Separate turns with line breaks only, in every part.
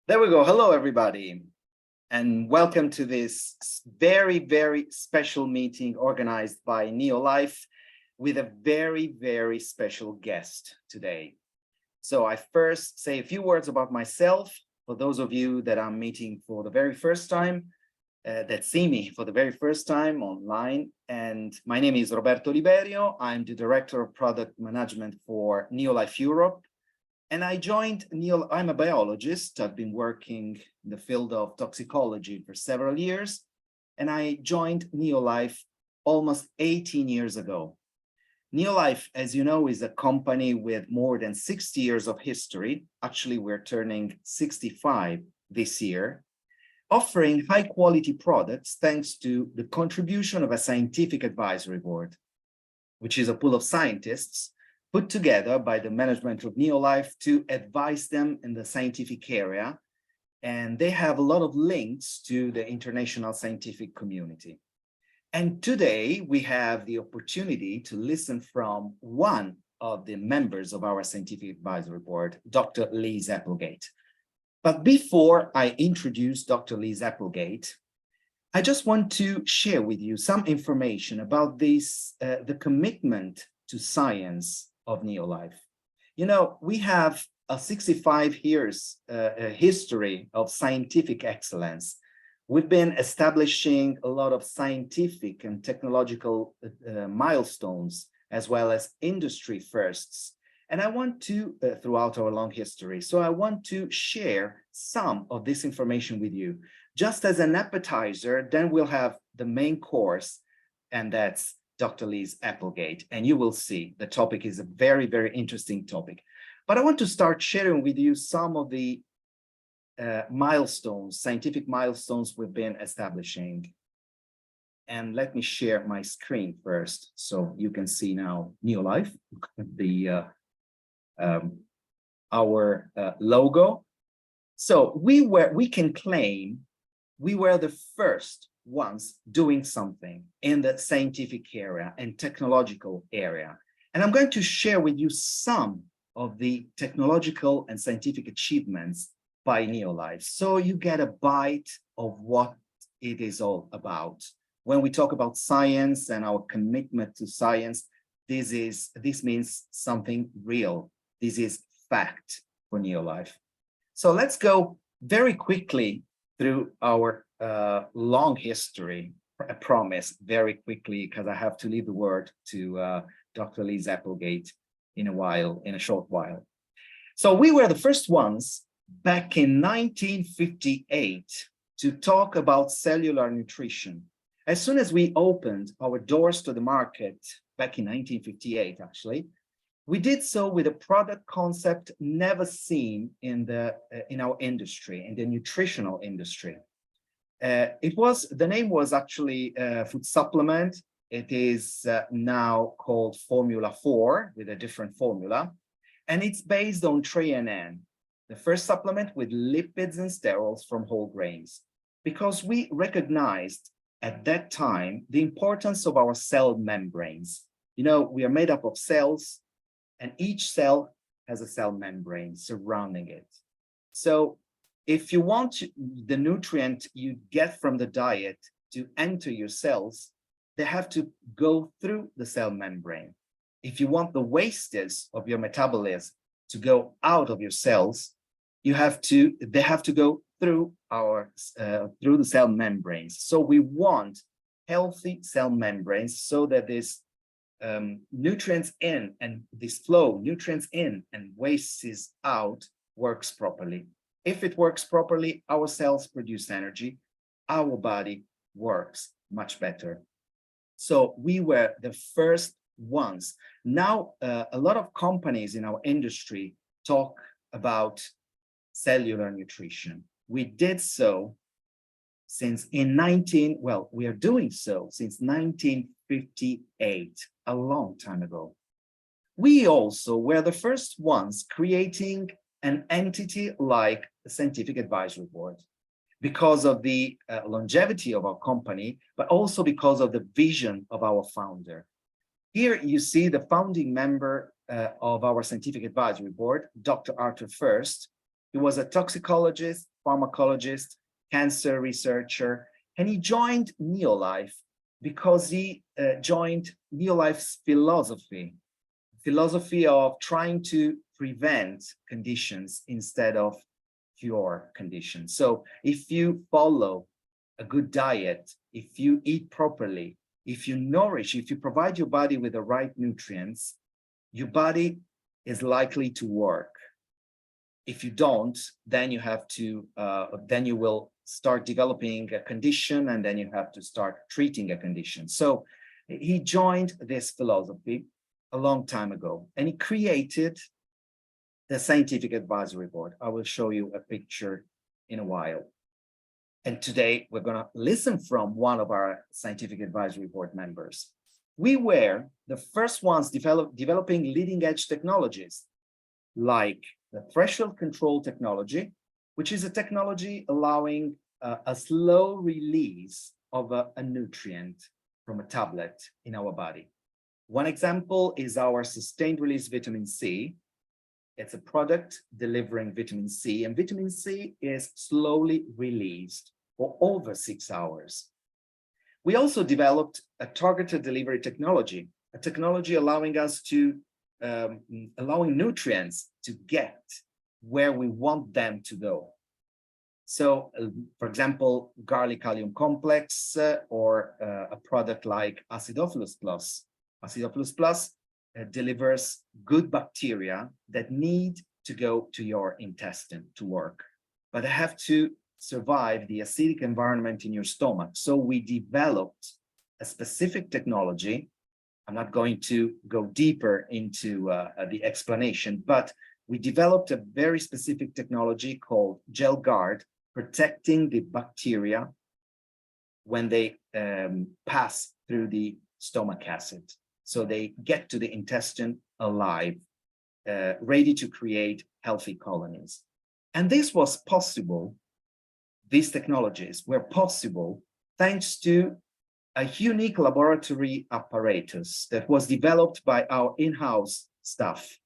There we go. Hello, everybody, and welcome to this very, very special meeting organized by Neolife with a very, very special guest today. So I first say a few words about myself for those of you that I'm meeting for the very first time, that see me for the very first time online. And my name is Roberto Liberio. I'm the Director of Product Management for Neolife Europe. And I joined I'm a biologist. I've been working in the field of toxicology for several years, and I joined Neolife almost 18 years ago. Neolife, as you know, is a company with more than 60 years of history. Actually, we're turning 65 this year, offering high quality products thanks to the contribution of a scientific advisory board, which is a pool of scientists put together by the management of Neolife to advise them in the scientific area. And they have a lot of links to the international scientific community. And today we have the opportunity to listen from one of the members of our scientific advisory board, Dr. Liz Applegate. But before I introduce Dr. Liz Applegate, I just want to share with you some information about this, the commitment to science of Neolife. You know, we have a 65 years history of scientific excellence. We've been establishing a lot of scientific and technological milestones, as well as industry firsts. And I want to, throughout our long history, so I want to share some of this information with you. Just as an appetizer, then we'll have the main course, and that's Dr. Liz Applegate, and you will see the topic is a very, very interesting topic. But I want to start sharing with you some of the milestones, scientific milestones we've been establishing. And let me share my screen first, so you can see now Neolife, our logo. So we can claim we were the first ones doing something in the scientific area and technological area. And I'm going to share with you some of the technological and scientific achievements by Neolife, so you get a bite of what it is all about. When we talk about science and our commitment to science, this means something real. This is fact for Neolife. So let's go very quickly through our long history. I promise very quickly, because I have to leave the word to Dr. Liz Applegate in a short while. So we were the first ones back in 1958 to talk about cellular nutrition. As soon as we opened our doors to the market back in 1958, actually, we did so with a product concept never seen in our industry, in the nutritional industry. The name was actually food supplement. It is now called Formula 4 with a different formula. And it's based on N, the first supplement with lipids and sterols from whole grains, because we recognized at that time the importance of our cell membranes. You know, we are made up of cells, and each cell has a cell membrane surrounding it. So if you want the nutrient you get from the diet to enter your cells, they have to go through the cell membrane. If you want the wastes of your metabolism to go out of your cells, they have to go through the cell membranes. So we want healthy cell membranes so that this nutrients in and this flow, nutrients in and wastes out, works properly. If it works properly, our cells produce energy, our body works much better. So we were the first ones. Now, a lot of companies in our industry talk about cellular nutrition. We did so since we are doing so since 1958, a long time ago. We also were the first ones creating an entity like the Scientific Advisory Board, because of the longevity of our company, but also because of the vision of our founder. Here you see the founding member of our Scientific Advisory Board, Dr. Arthur First, He was a toxicologist, pharmacologist, cancer researcher, and he joined Neolife because he joined Neolife's philosophy of trying to prevent conditions instead of cure conditions. So if you follow a good diet, if you eat properly, if you nourish, if you provide your body with the right nutrients, your body is likely to work. If you don't, then you have to, then you will start developing a condition, and then you have to start treating a condition. So he joined this philosophy a long time ago, and he created the Scientific Advisory Board. I will show you a picture in a while. And today we're going to listen from one of our Scientific Advisory Board members. We were the first ones developing leading edge technologies like the threshold control technology, which is a technology allowing a slow release of a nutrient from a tablet in our body. One example is our sustained release vitamin C. It's a product delivering vitamin C, and vitamin C is slowly released for over 6 hours. We also developed a targeted delivery technology, a technology allowing us to allowing nutrients to get where we want them to go. So, for example, garlic allium complex or a product like Acidophilus Plus. Acidophilus Plus delivers good bacteria that need to go to your intestine to work, but they have to survive the acidic environment in your stomach. So we developed a specific technology. I'm not going to go deeper into the explanation, but we developed a very specific technology called Gel Guard, protecting the bacteria when they pass through the stomach acid. So they get to the intestine alive, ready to create healthy colonies. And this was possible, these technologies were possible thanks to a unique laboratory apparatus that was developed by our in-house staff,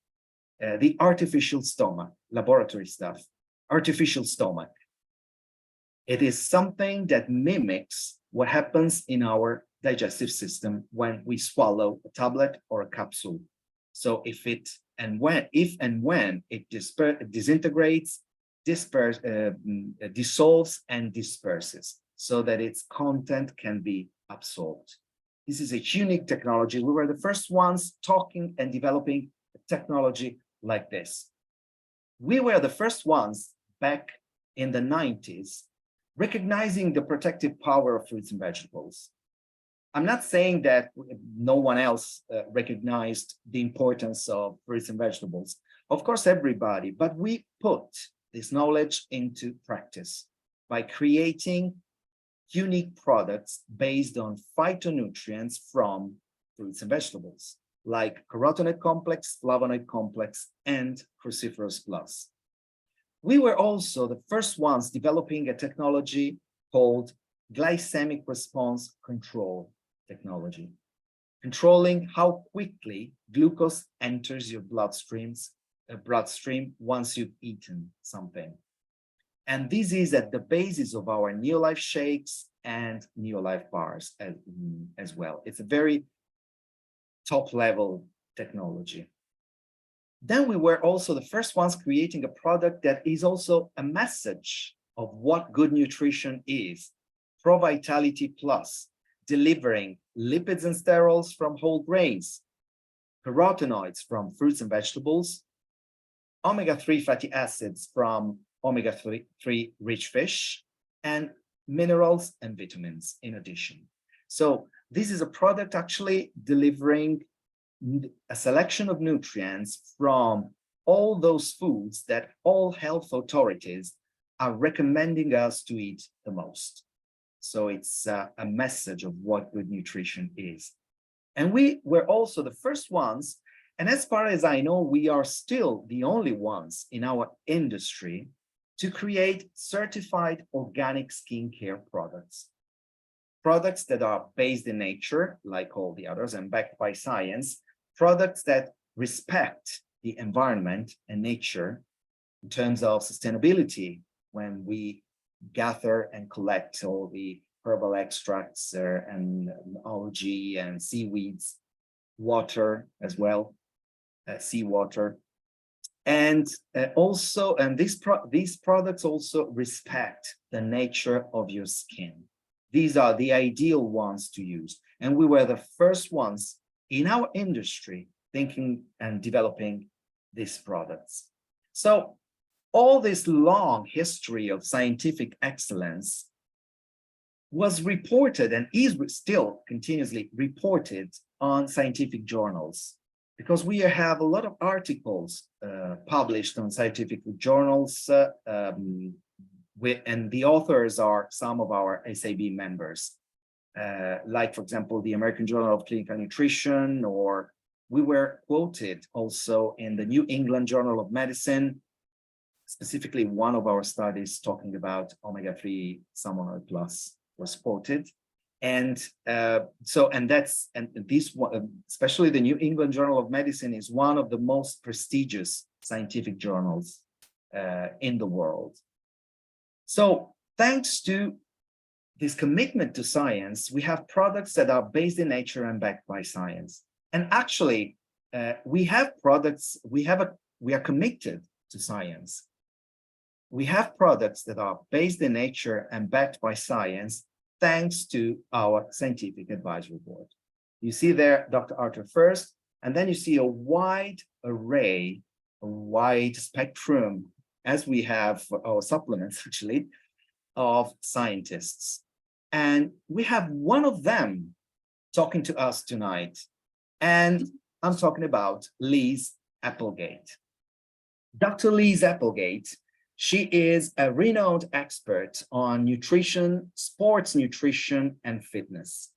the artificial stomach, laboratory staff, artificial stomach. It is something that mimics what happens in our digestive system when we swallow a tablet or a capsule. So if and when it disintegrates, dissolves and disperses so that its content can be absorbed. This is a unique technology. We were the first ones talking and developing a technology like this. We were the first ones back in the 90s recognizing the protective power of fruits and vegetables. I'm not saying that no one else recognized the importance of fruits and vegetables. Of course, everybody, but we put this knowledge into practice by creating unique products based on phytonutrients from fruits and vegetables, like carotenoid complex, flavonoid complex, and cruciferous plus. We were also the first ones developing a technology called glycemic response control technology, controlling how quickly glucose enters your bloodstream once you've eaten something. And this is at the basis of our Neolife shakes and Neolife bars as well. It's a very top-level technology. Then we were also the first ones creating a product that is also a message of what good nutrition is. Pro Vitality Plus, delivering lipids and sterols from whole grains, carotenoids from fruits and vegetables, omega-3 fatty acids from omega-3 rich fish, and minerals and vitamins in addition. So this is a product actually delivering a selection of nutrients from all those foods that all health authorities are recommending us to eat the most. So it's a message of what good nutrition is. And we were also the first ones, and as far as I know, we are still the only ones in our industry to create certified organic skincare products. Products that are based in nature, like all the others, and backed by science, products that respect the environment and nature, in terms of sustainability, when we gather and collect all the herbal extracts and algae and seaweeds, water as well, seawater. And also, and these products also respect the nature of your skin. These are the ideal ones to use. And we were the first ones in our industry thinking and developing these products. So all this long history of scientific excellence was reported and is still continuously reported on scientific journals, because we have a lot of articles published on scientific journals, and the authors are some of our SAB members, like, for example, the American Journal of Clinical Nutrition, or we were quoted also in the New England Journal of Medicine, specifically one of our studies talking about omega-3 salmon oil plus was quoted. And this one, especially the New England Journal of Medicine, is one of the most prestigious scientific journals in the world. So thanks to this commitment to science, we have products that are based in nature and backed by science. And actually, we have products, we are committed to science. We have products that are based in nature and backed by science, thanks to our scientific advisory board. You see there Dr. Arthur first, and then you see a wide array, a wide spectrum, as we have for our supplements actually, of scientists. And we have one of them talking to us tonight. And I'm talking about Liz Applegate. Dr. Liz Applegate, she is a renowned expert on nutrition, sports nutrition, and fitness.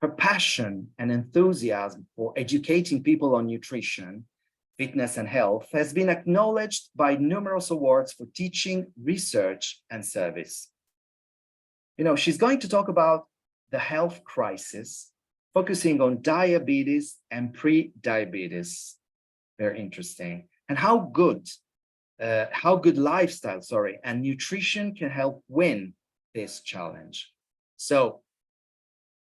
Her passion and enthusiasm for educating people on nutrition, fitness, and health has been acknowledged by numerous awards for teaching, research, and service. You know, she's going to talk about the health crisis, focusing on diabetes and pre-diabetes. Very interesting. And how good lifestyle, and nutrition can help win this challenge. So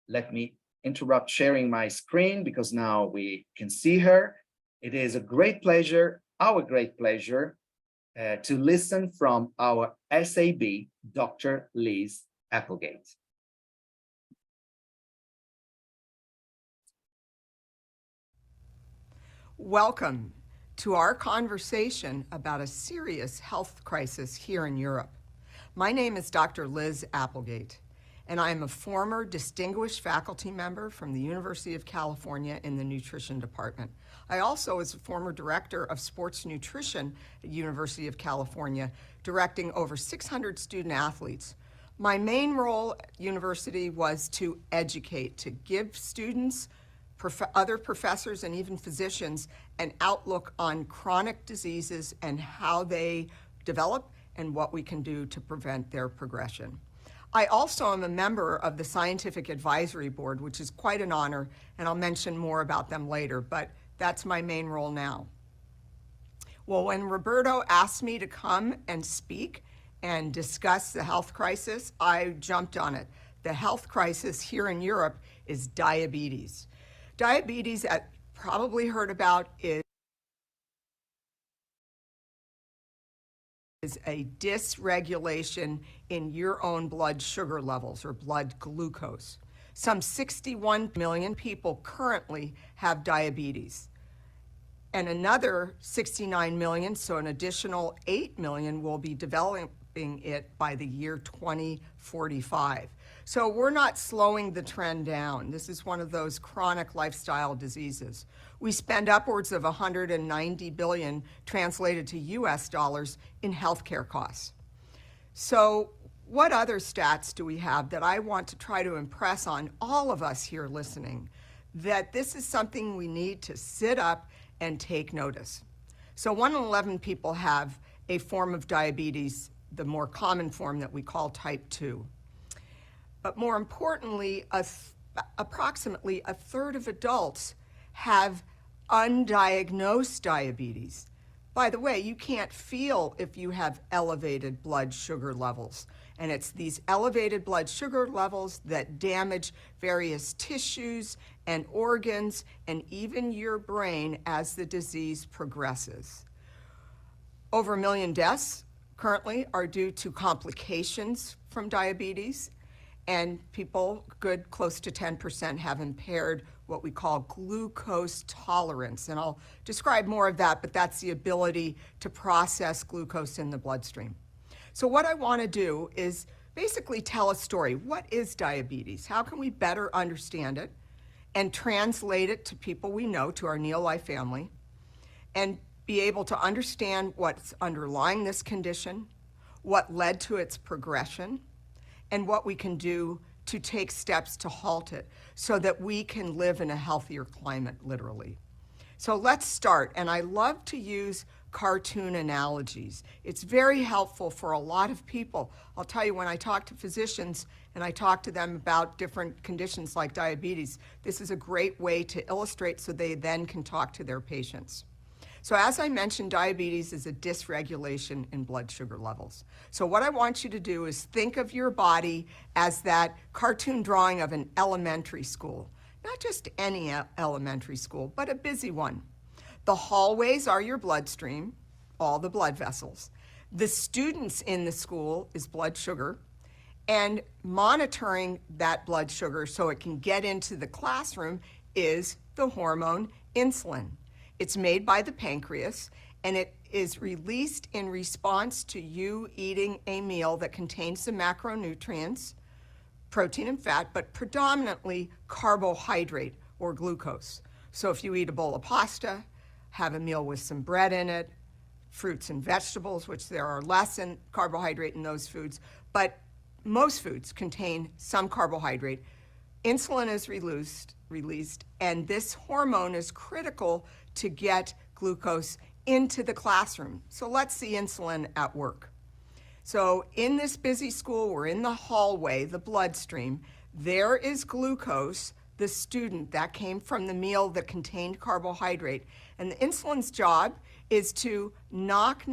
let me interrupt sharing my screen, because now we can see her. It is a great pleasure, our great pleasure, to listen from our SAB, Dr. Liz Applegate.
Welcome to our conversation about a serious health crisis here in Europe. My name is Dr. Liz Applegate, and I am a former distinguished faculty member from the University of California in the Nutrition Department. I also was a former director of sports nutrition at University of California, directing over 600 student athletes. My main role at university was to educate, to give students, other professors, and even physicians an outlook on chronic diseases and how they develop and what we can do to prevent their progression. I also am a member of the Scientific Advisory Board, which is quite an honor, and I'll mention more about them later, but that's my main role now. Well, when Roberto asked me to come and speak and discuss the health crisis, I jumped on it. The health crisis here in Europe is diabetes. Diabetes, probably heard about, is a dysregulation in your own blood sugar levels or blood glucose. Some 61 million people currently have diabetes, and another 69 million, so an additional 8 million, will be developing it by the year 2045. So we're not slowing the trend down. This is one of those chronic lifestyle diseases. We spend upwards of 190 billion, translated to US dollars, in healthcare costs. So what other stats do we have that I want to try to impress on all of us here listening, that this is something we need to sit up and take notice? So 1 in 11 people have a form of diabetes, the more common form that we call type 2. But more importantly, approximately a third of adults have undiagnosed diabetes. By the way, you can't feel if you have elevated blood sugar levels. And it's these elevated blood sugar levels that damage various tissues and organs and even your brain as the disease progresses. Over 1 million deaths currently are due to complications from diabetes, and people, close to 10%, have impaired what we call glucose tolerance. And I'll describe more of that, but that's the ability to process glucose in the bloodstream. So what I want to do is basically tell a story. What is diabetes? How can we better understand it and translate it to people we know, to our Neo-Life family, and be able to understand what's underlying this condition, what led to its progression, and what we can do to take steps to halt it so that we can live in a healthier climate, literally. So let's start, and I love to use cartoon analogies. It's very helpful for a lot of people. I'll tell you, when I talk to physicians and I talk to them about different conditions like diabetes, this is a great way to illustrate so they then can talk to their patients. So as I mentioned, diabetes is a dysregulation in blood sugar levels. So what I want you to do is think of your body as that cartoon drawing of an elementary school. Not just any elementary school, but a busy one. The hallways are your bloodstream, all the blood vessels. The students in the school is blood sugar, and monitoring that blood sugar so it can get into the classroom is the hormone insulin. It's made by the pancreas, and it is released in response to you eating a meal that contains the macronutrients, protein and fat, but predominantly carbohydrate or glucose. So if you eat a bowl of pasta, have a meal with some bread in it, fruits and vegetables, which there are less in carbohydrate in those foods, but most foods contain some carbohydrate. Insulin is released, and this hormone is critical to get glucose into the classroom. So let's see insulin at work. So in this busy school, we're in the hallway, the bloodstream. There is glucose, the student that came from the meal that contained carbohydrate. And the insulin's job is to knock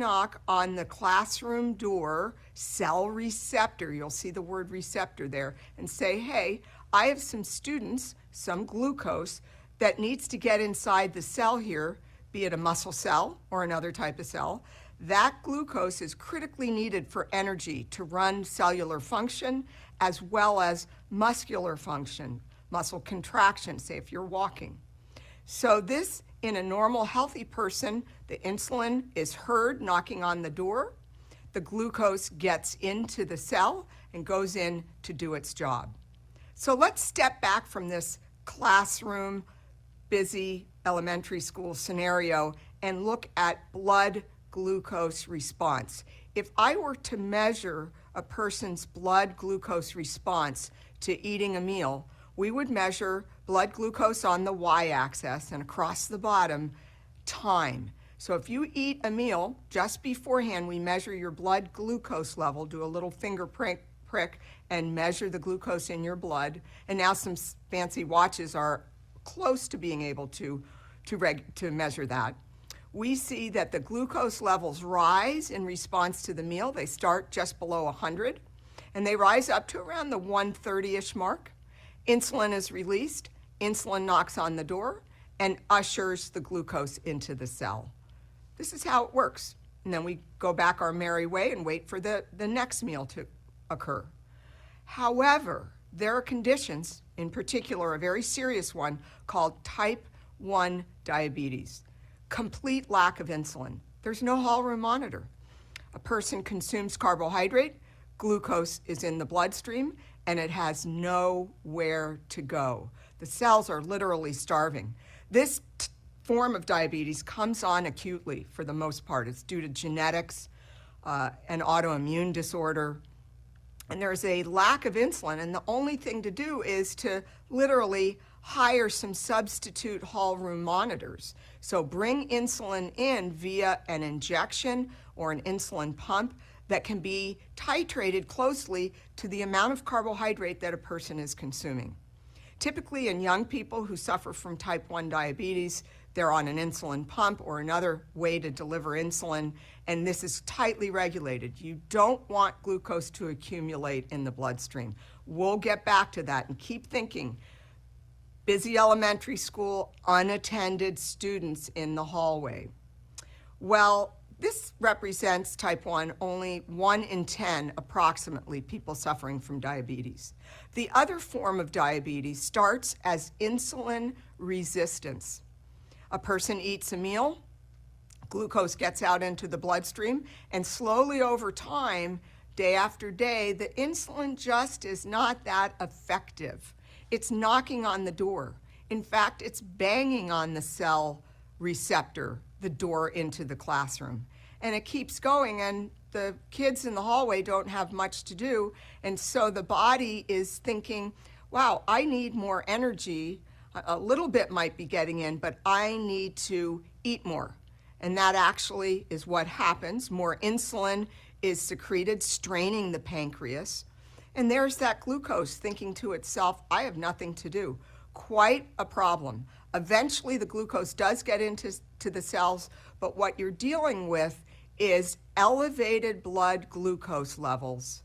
on the classroom door, cell receptor, you'll see the word receptor there, and say, hey, I have some students, some glucose, that needs to get inside the cell here, be it a muscle cell or another type of cell. That glucose is critically needed for energy to run cellular function as well as muscular function, muscle contraction, say if you're walking. So this, in a normal healthy person, the insulin is heard knocking on the door, the glucose gets into the cell and goes in to do its job. So let's step back from this classroom, busy elementary school scenario and look at blood glucose response. If I were to measure a person's blood glucose response to eating a meal, we would measure blood glucose on the y-axis and across the bottom, time. So if you eat a meal, just beforehand we measure your blood glucose level, do a little finger prick and measure the glucose in your blood. And now some fancy watches are close to being able to measure that. We see that the glucose levels rise in response to the meal. They start just below 100, and they rise up to around the 130-ish mark. Insulin is released, insulin knocks on the door, and ushers the glucose into the cell. This is how it works. And then we go back our merry way and wait for the next meal to occur. However, there are conditions, in particular a very serious one called type 1 diabetes. Complete lack of insulin. There's no hall room monitor. A person consumes carbohydrate, glucose is in the bloodstream, and it has nowhere to go. The cells are literally starving. This form of diabetes comes on acutely for the most part. It's due to genetics, an autoimmune disorder, and there's a lack of insulin, and the only thing to do is to literally hire some substitute hall room monitors. So bring insulin in via an injection or an insulin pump that can be titrated closely to the amount of carbohydrate that a person is consuming. Typically in young people who suffer from type 1 diabetes, they're on an insulin pump or another way to deliver insulin, and this is tightly regulated. You don't want glucose to accumulate in the bloodstream. We'll get back to that, and keep thinking. Busy elementary school, unattended students in the hallway. Well, this represents type 1, only 1 in 10 approximately people suffering from diabetes. The other form of diabetes starts as insulin resistance. A person eats a meal, glucose gets out into the bloodstream, and slowly over time, day after day, the insulin just is not that effective. It's knocking on the door. In fact, it's banging on the cell receptor, the door into the classroom. And it keeps going, and the kids in the hallway don't have much to do, and so the body is thinking, wow, I need more energy. A little bit might be getting in, but I need to eat more. And that actually is what happens. More insulin is secreted, straining the pancreas. And there's that glucose thinking to itself, I have nothing to do. Quite a problem. Eventually, the glucose does get into the cells, but what you're dealing with is elevated blood glucose levels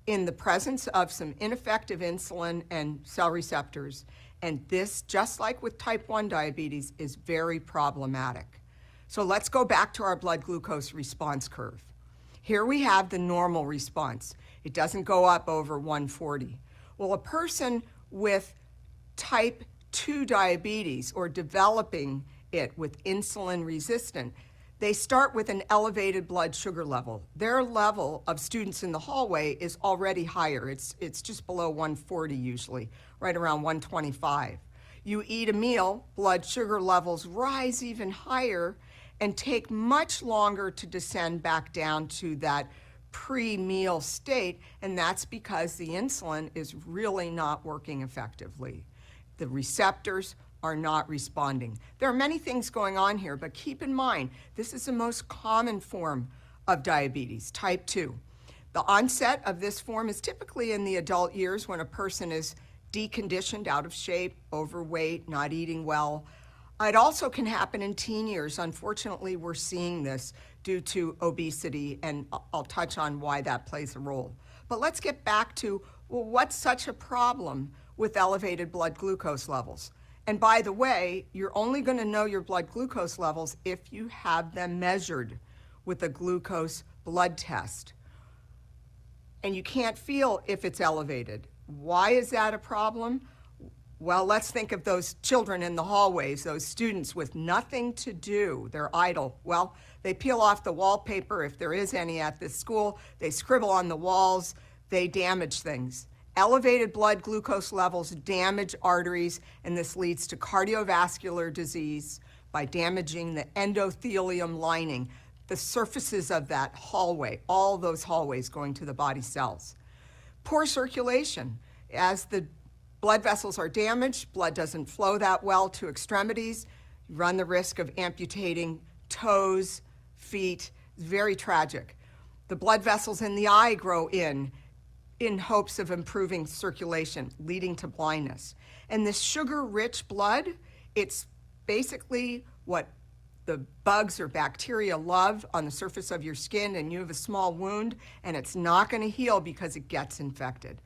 in the presence of some ineffective insulin and cell receptors. And this, just like with type 1 diabetes, is very problematic. So let's go back to our blood glucose response curve. Here we have the normal response. It doesn't go up over 140. Well, a person with type 2 diabetes or developing it with insulin resistant, they start with an elevated blood sugar level. Their level of students in the hallway is already higher. It's just below 140 usually, right around 125. You eat a meal, blood sugar levels rise even higher and take much longer to descend back down to that pre-meal state, and that's because the insulin is really not working effectively. The receptors are not responding. There are many things going on here, but keep in mind, this is the most common form of diabetes, type 2. The onset of this form is typically in the adult years when a person is deconditioned, out of shape, overweight, not eating well. It also can happen in teen years. Unfortunately, we're seeing this due to obesity, and I'll touch on why that plays a role. But let's get back to, well, what's such a problem with elevated blood glucose levels? And by the way, you're only going to know your blood glucose levels if you have them measured with a glucose blood test. And you can't feel if it's elevated. Why is that a problem? Well, let's think of those children in the hallways, those students with nothing to do. They're idle. Well, they peel off the wallpaper, if there is any at this school. They scribble on the walls. They damage things. Elevated blood glucose levels damage arteries, and this leads to cardiovascular disease by damaging the endothelium lining, the surfaces of that hallway, all those hallways going to the body cells. Poor circulation. As the blood vessels are damaged, blood doesn't flow that well to extremities. You run the risk of amputating toes, feet. It's very tragic. The blood vessels in the eye grow in hopes of improving circulation, leading to blindness. And this sugar-rich blood, it's basically what the bugs or bacteria love on the surface of your skin, and you have a small wound, and it's not going to heal because it gets infected.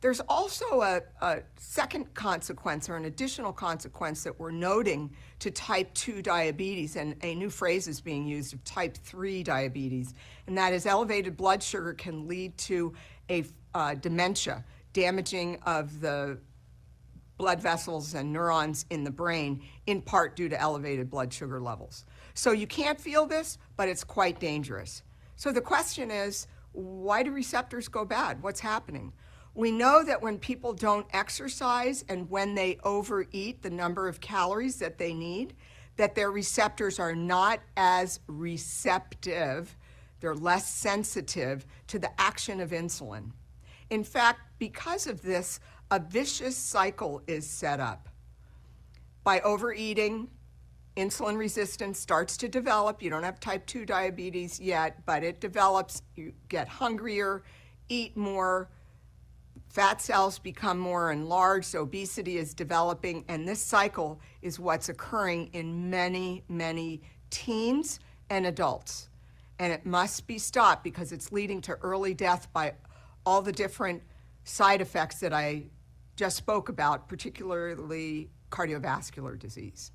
There's also a second consequence, or an additional consequence, that we're noting to type 2 diabetes, and a new phrase is being used of type 3 diabetes, and that is elevated blood sugar can lead to a dementia, damaging of the blood vessels and neurons in the brain, in part due to elevated blood sugar levels. So you can't feel this, but it's quite dangerous. So the question is, why do receptors go bad? What's happening? We know that when people don't exercise and when they overeat the number of calories that they need, that their receptors are not as receptive, they're less sensitive to the action of insulin. In fact, because of this, a vicious cycle is set up. By overeating, insulin resistance starts to develop. You don't have type 2 diabetes yet, but it develops. You get hungrier, eat more. fat cells become more enlarged, obesity is developing, and this cycle is what's occurring in many, many teens and adults. And it must be stopped because it's leading to early death by all the different side effects that I just spoke about, particularly cardiovascular disease.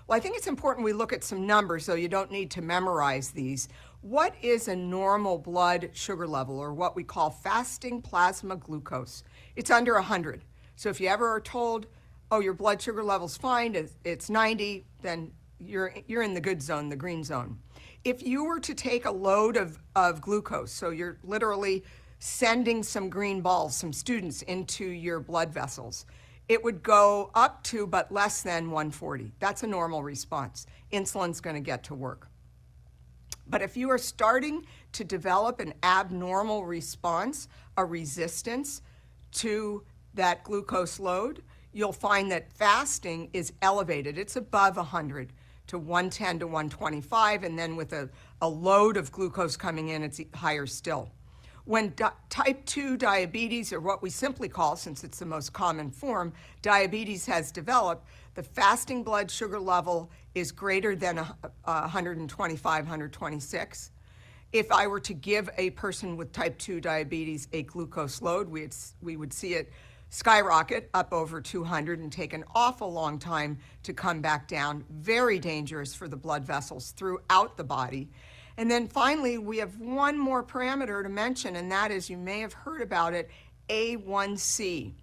Well, I think it's important we look at some numbers, so you don't need to memorize these. What is a normal blood sugar level, or what we call fasting plasma glucose? It's under 100. So if you ever are told, oh, your blood sugar level's fine, it's 90, then you're in the good zone, the green zone. If you were to take a load of glucose, so you're literally sending some green balls, some students into your blood vessels, it would go up to but less than 140. That's a normal response. Insulin's going to get to work. But if you are starting to develop an abnormal response, a resistance to that glucose load, you'll find that fasting is elevated. It's above 100 to 110 to 125, and then with a load of glucose coming in, it's higher still. When type 2 diabetes, or what we simply call, since it's the most common form, diabetes has developed, the fasting blood sugar level is greater than 125, 126. If I were to give a person with type 2 diabetes a glucose load, we would see it skyrocket up over 200 and take an awful long time to come back down. Very dangerous for the blood vessels throughout the body. And then finally, we have one more parameter to mention, and that is, you may have heard about it, A1C.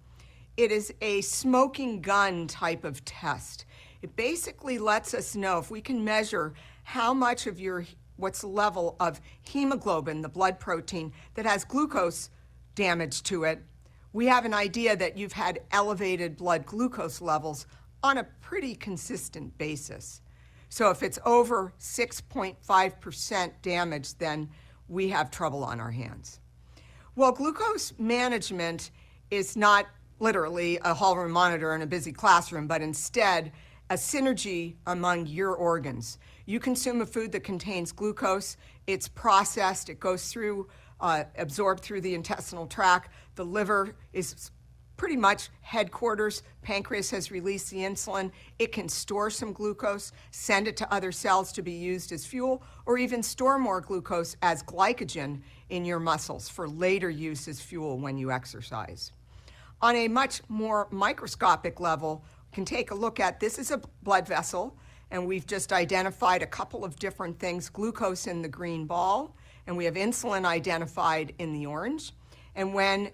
It is a smoking gun type of test. It basically lets us know if we can measure how much of what's the level of hemoglobin, the blood protein that has glucose damage to it, we have an idea that you've had elevated blood glucose levels on a pretty consistent basis. So if it's over 6.5% damage, then we have trouble on our hands. Well, glucose management is not literally a hall room monitor in a busy classroom, but instead a synergy among your organs. You consume a food that contains glucose, it's processed, it goes through, absorbed through the intestinal tract. The liver is pretty much headquarters. Pancreas has released the insulin. It can store some glucose, send it to other cells to be used as fuel, or even store more glucose as glycogen in your muscles for later use as fuel when you exercise. On a much more microscopic level, we can take a look at, this is a blood vessel, and we've just identified a couple of different things, glucose in the green ball, and we have insulin identified in the orange. And when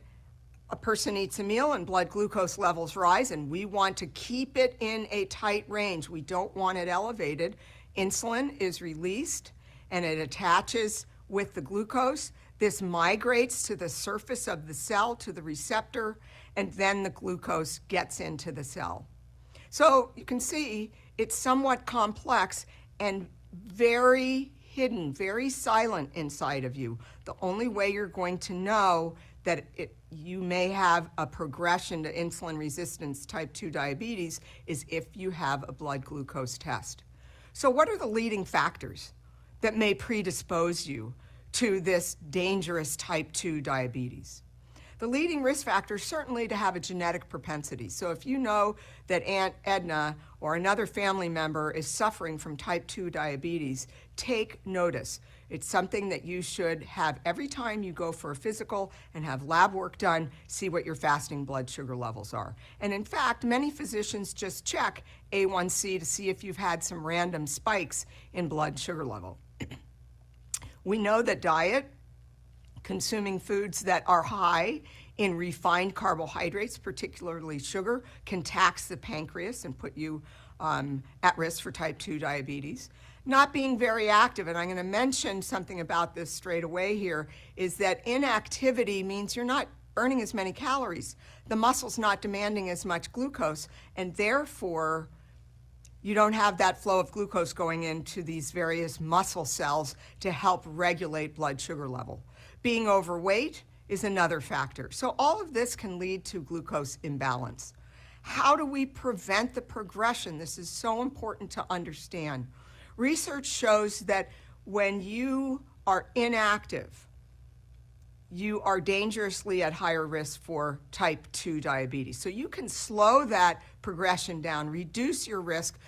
a person eats a meal and blood glucose levels rise, and we want to keep it in a tight range, we don't want it elevated, insulin is released and it attaches with the glucose. This migrates to the surface of the cell, to the receptor, and then the glucose gets into the cell. So you can see it's somewhat complex and very hidden, very silent inside of you. The only way you're going to know that you may have a progression to insulin resistance type 2 diabetes is if you have a blood glucose test. So what are the leading factors that may predispose you to this dangerous type 2 diabetes? The leading risk factor is certainly to have a genetic propensity. So if you know that Aunt Edna or another family member is suffering from type 2 diabetes, take notice. It's something that you should have every time you go for a physical and have lab work done, see what your fasting blood sugar levels are. And in fact, many physicians just check A1C to see if you've had some random spikes in blood sugar level. We know that diet, consuming foods that are high in refined carbohydrates, particularly sugar, can tax the pancreas and put you at risk for type 2 diabetes. Not being very active, and I'm going to mention something about this straight away here, is that inactivity means you're not burning as many calories. The muscle's not demanding as much glucose, and therefore you don't have that flow of glucose going into these various muscle cells to help regulate blood sugar level. Being overweight is another factor. So all of this can lead to glucose imbalance. How do we prevent the progression? This is so important to understand. Research shows that when you are inactive, you are dangerously at higher risk for type 2 diabetes. So you can slow that progression down, reduce your risk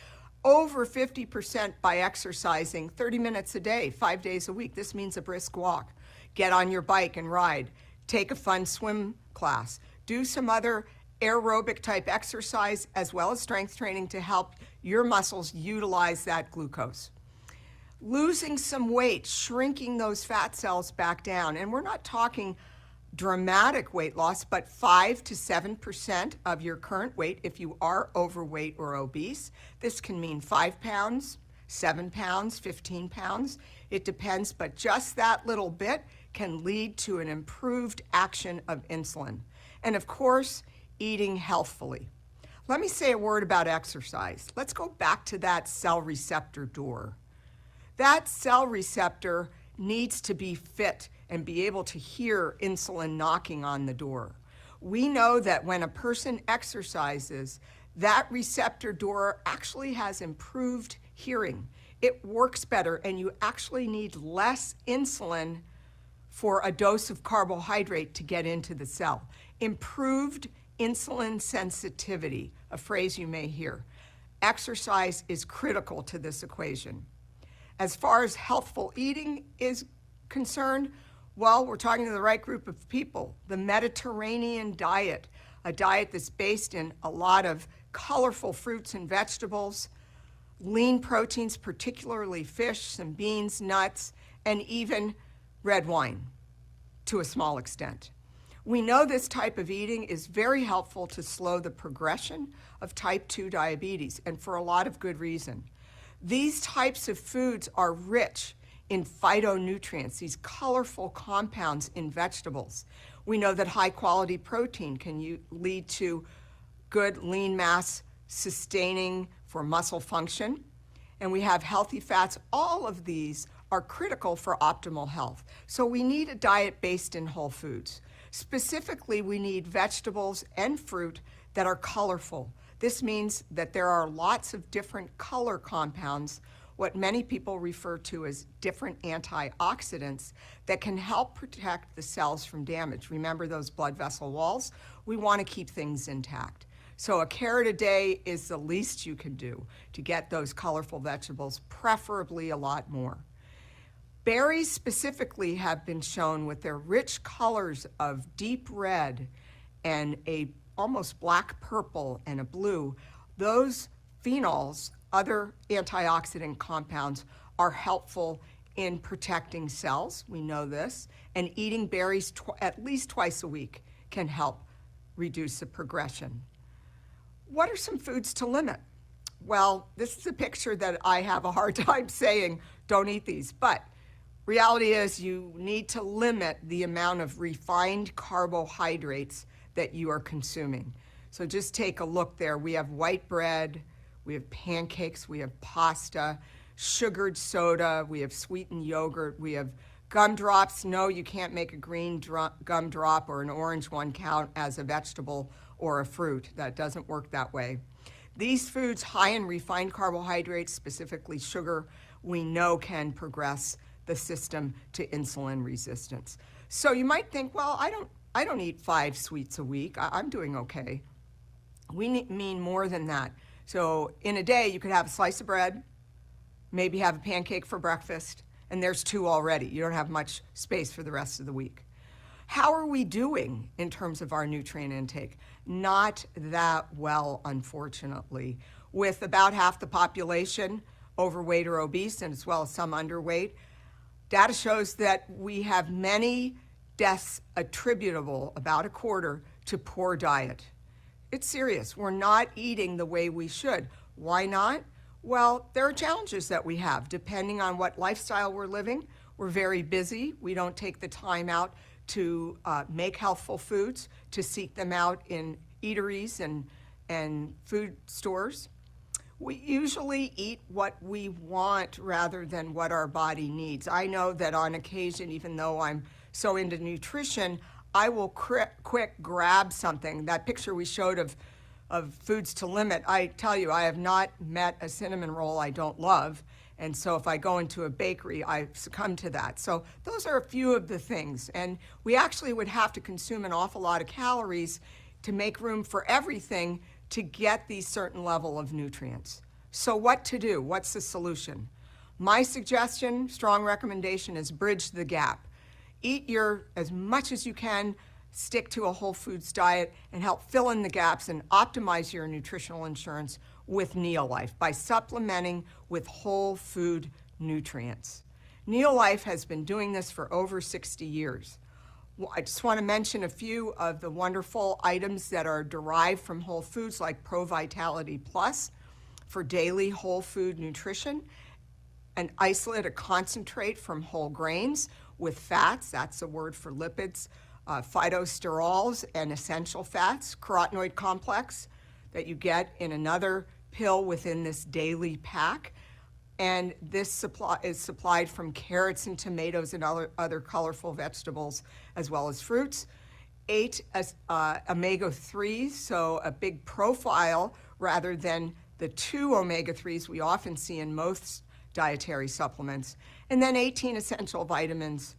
over 50% by exercising 30 minutes a day, 5 days a week. This means a brisk walk. Get on your bike and ride. Take a fun swim class. Do some other aerobic type exercise as well as strength training to help your muscles utilize that glucose. Losing some weight, shrinking those fat cells back down. And we're not talking dramatic weight loss, but 5 to 7% of your current weight if you are overweight or obese. This can mean 5 pounds, 7 pounds, 15 pounds. It depends, but just that little bit can lead to an improved action of insulin. And of course, eating healthfully. Let me say a word about exercise. Let's go back to that cell receptor door. That cell receptor needs to be fit and be able to hear insulin knocking on the door. We know that when a person exercises, that receptor door actually has improved hearing. It works better, and you actually need less insulin for a dose of carbohydrate to get into the cell. Improved insulin sensitivity, a phrase you may hear. Exercise is critical to this equation. As far as healthful eating is concerned, well, we're talking to the right group of people. The Mediterranean diet, a diet that's based in a lot of colorful fruits and vegetables, lean proteins, particularly fish, some beans, nuts, and even red wine to a small extent. We know this type of eating is very helpful to slow the progression of type 2 diabetes, and for a lot of good reason. These types of foods are rich in phytonutrients, these colorful compounds in vegetables. We know that high quality protein can lead to good lean mass sustaining for muscle function. And we have healthy fats. All of these are critical for optimal health. So we need a diet based in whole foods. Specifically, we need vegetables and fruit that are colorful. This means that there are lots of different color compounds, what many people refer to as different antioxidants, that can help protect the cells from damage. Remember those blood vessel walls? We want to keep things intact. So a carrot a day is the least you can do to get those colorful vegetables, preferably a lot more. Berries specifically have been shown with their rich colors of deep red and a almost black purple and a blue. Those phenols, other antioxidant compounds, are helpful in protecting cells. We know this. And eating berries at least twice a week can help reduce the progression. What are some foods to limit? Well, this is a picture that I have a hard time saying, don't eat these, but reality is you need to limit the amount of refined carbohydrates that you are consuming. So just take a look there. We have white bread, we have pancakes, we have pasta, sugared soda, we have sweetened yogurt, we have gumdrops. No, you can't make a green gumdrop or an orange one count as a vegetable or a fruit. That doesn't work that way. These foods high in refined carbohydrates, specifically sugar, we know can progress the system to insulin resistance. So you might think, well, I don't eat 5 sweets a week. I'm doing okay. We mean more than that. So in a day, you could have a slice of bread, maybe have a pancake for breakfast, and there's 2 already. You don't have much space for the rest of the week. How are we doing in terms of our nutrient intake? Not that well, unfortunately. With about half the population overweight or obese, and as well as some underweight, data shows that we have many deaths attributable, about a quarter, to poor diet. It's serious. We're not eating the way we should. Why not? Well, there are challenges that we have depending on what lifestyle we're living. We're very busy. We don't take the time out to make healthful foods, to seek them out in eateries and food stores. We usually eat what we want rather than what our body needs. I know that on occasion, even though I'm so into nutrition, I will quick grab something. That picture we showed of of foods to limit, I tell you, I have not met a cinnamon roll I don't love. And so if I go into a bakery, I succumb to that. So those are a few of the things. And we actually would have to consume an awful lot of calories to make room for everything to get these certain level of nutrients. So what to do? What's the solution? My suggestion, strong recommendation, is bridge the gap. Eat as much as you can, stick to a whole foods diet, and help fill in the gaps and optimize your nutritional insurance with Neolife by supplementing with whole food nutrients. Neolife has been doing this for over 60 years. I just want to mention a few of the wonderful items that are derived from whole foods, like Pro Vitality Plus for daily whole food nutrition, an isolate, a concentrate from whole grains with fats, that's a word for lipids, phytosterols and essential fats, carotenoid complex that you get in another pill within this daily pack. And this is supplied from carrots and tomatoes and other colorful vegetables, as well as fruits. 8 omega-3s, so a big profile rather than the 2 omega-3s we often see in most dietary supplements. And then 18 essential vitamins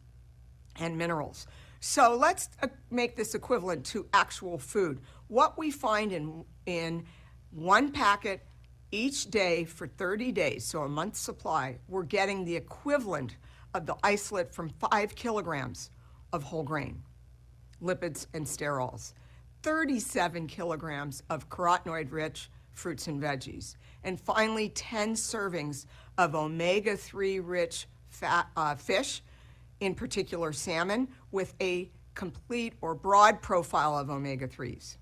and minerals. So let's make this equivalent to actual food. What we find in one packet each day for 30 days, so a month's supply, we're getting the equivalent of the isolate from 5 kilograms of whole grain, lipids and sterols, 37 kilograms of carotenoid-rich fruits and veggies, and finally 10 servings of omega-3 rich fish, in particular salmon, with a complete or broad profile of omega-3s.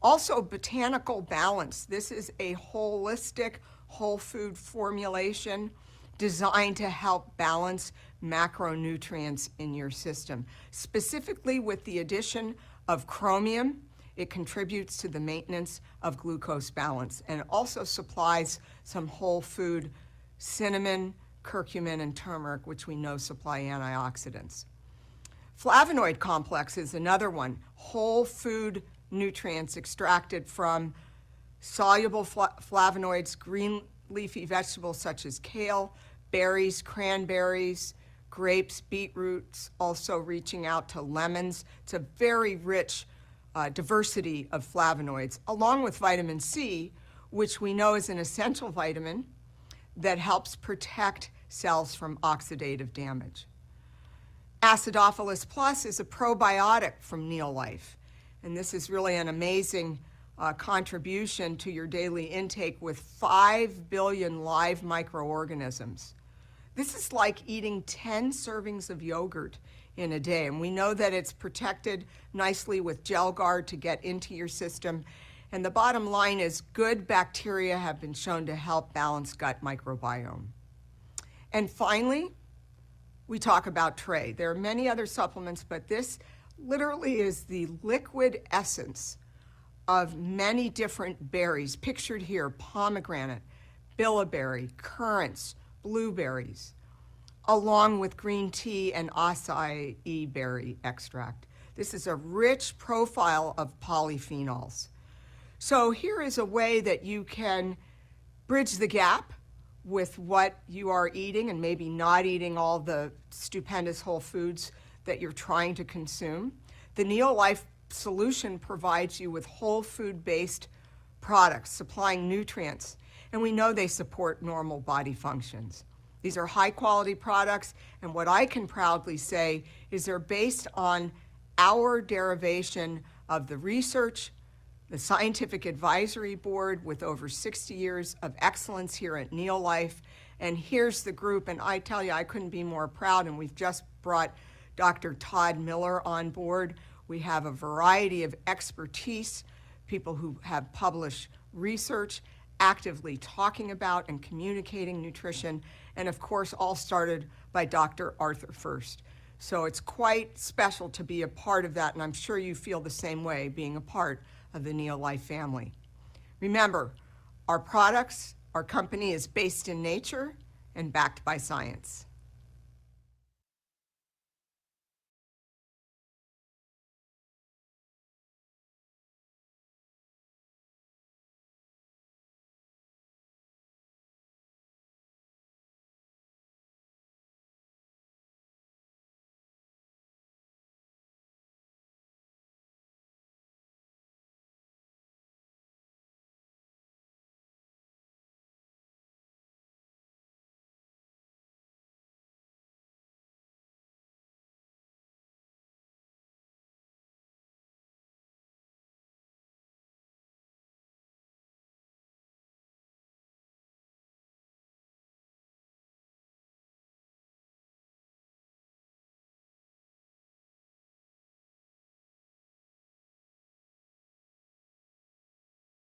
Also, botanical balance. This is a holistic whole food formulation designed to help balance macronutrients in your system. Specifically with the addition of chromium, it contributes to the maintenance of glucose balance, and also supplies some whole food cinnamon, curcumin, and turmeric, which we know supply antioxidants. Flavonoid complex is another one, whole food nutrients extracted from soluble flavonoids, green leafy vegetables such as kale, berries, cranberries, grapes, beetroots, also reaching out to lemons. It's a very rich diversity of flavonoids, along with vitamin C, which we know is an essential vitamin that helps protect cells from oxidative damage. Acidophilus Plus is a probiotic from Neolife, and this is really an amazing contribution to your daily intake with 5 billion live microorganisms. This is like eating 10 servings of yogurt in a day, and we know that it's protected nicely with gel guard to get into your system. And the bottom line is good bacteria have been shown to help balance gut microbiome. And finally, we talk about Tray. There are many other supplements, but this literally is the liquid essence of many different berries, pictured here: pomegranate, bilberry, currants, blueberries, along with green tea and acai berry extract. This is a rich profile of polyphenols. So here is a way that you can bridge the gap with what you are eating and maybe not eating all the stupendous whole foods that you're trying to consume. The Neolife solution provides you with whole food-based products supplying nutrients, and we know they support normal body functions. These are high-quality products, and what I can proudly say is they're based on our derivation of the research, the scientific advisory board with over 60 years of excellence here at Neolife. And here's the group, and I tell you, I couldn't be more proud, and we've just brought Dr. Todd Miller on board. We have a variety of expertise, people who have published research, actively talking about and communicating nutrition, and of course, all started by Dr. Arthur First. So it's quite special to be a part of that, and I'm sure you feel the same way being a part of the Neolife family. Remember, our products, our company is based in nature and backed by science.